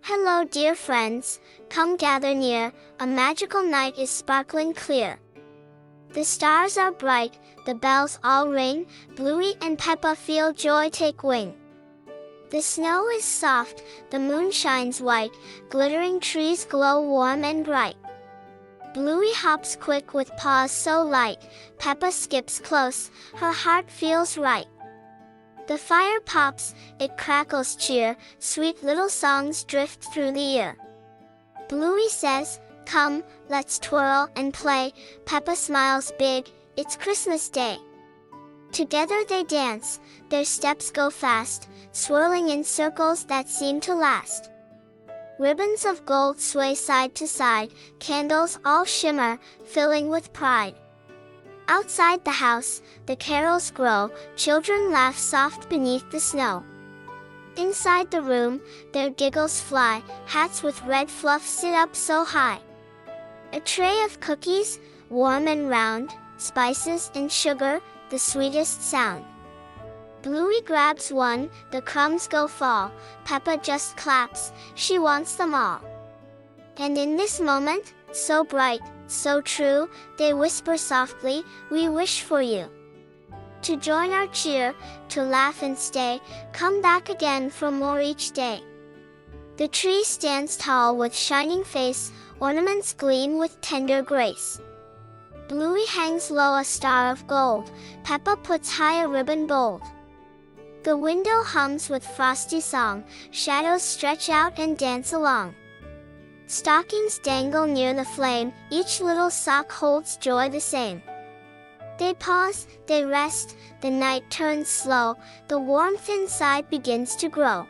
Hello dear friends, come gather near, a magical night is sparkling clear. The stars are bright, the bells all ring, Bluey and Peppa feel joy take wing. The snow is soft, the moon shines white, glittering trees glow warm and bright. Bluey hops quick with paws so light, Peppa skips close, her heart feels right. The fire pops, it crackles cheer, sweet little songs drift through the ear. Bluey says, "Come, let's twirl and play," Peppa smiles big, it's Christmas Day. Together they dance, their steps go fast, swirling in circles that seem to last. Ribbons of gold sway side to side, candles all shimmer, filling with pride. Outside the house, the carols grow, children laugh soft beneath the snow. Inside the room, their giggles fly, hats with red fluff sit up so high. A tray of cookies, warm and round, spices and sugar, the sweetest sound. Bluey grabs one, the crumbs go fall, Peppa just claps, she wants them all. And in this moment, so bright, so true, they whisper softly, "We wish for you." To join our cheer, to laugh and stay, come back again for more each day. The tree stands tall with shining face, ornaments gleam with tender grace. Bluey hangs low a star of gold, Peppa puts high a ribbon bold. The window hums with frosty song, shadows stretch out and dance along. Stockings dangle near the flame, each little sock holds joy the same. They pause, they rest, the night turns slow, the warmth inside begins to grow.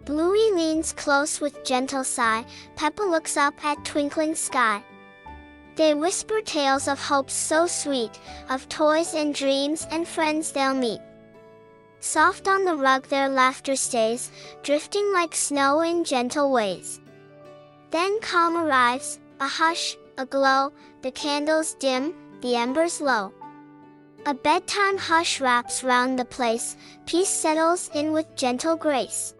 Bluey leans close with gentle sigh, Peppa looks up at twinkling sky. They whisper tales of hopes so sweet, of toys and dreams and friends they'll meet. Soft on the rug their laughter stays, drifting like snow in gentle ways. Then calm arrives, a hush, a glow, the candles dim, the embers low. A bedtime hush wraps round the place, peace settles in with gentle grace.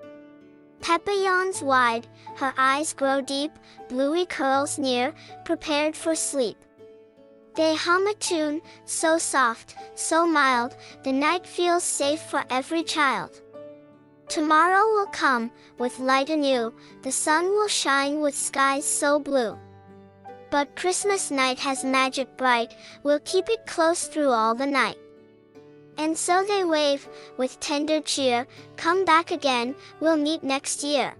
Peppa yawns wide, her eyes grow deep, Bluey curls near, prepared for sleep. They hum a tune, so soft, so mild, the night feels safe for every child. Tomorrow will come, with light anew, the sun will shine with skies so blue. But Christmas night has magic bright, we'll keep it close through all the night. And so they wave, with tender cheer, come back again, we'll meet next year.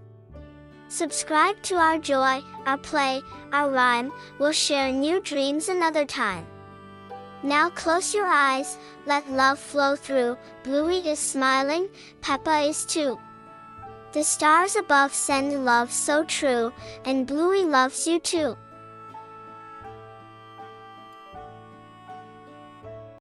Subscribe to our joy, our play, our rhyme, we'll share new dreams another time. Now close your eyes, let love flow through, Bluey is smiling, Peppa is too. The stars above send love so true, and Bluey loves you too.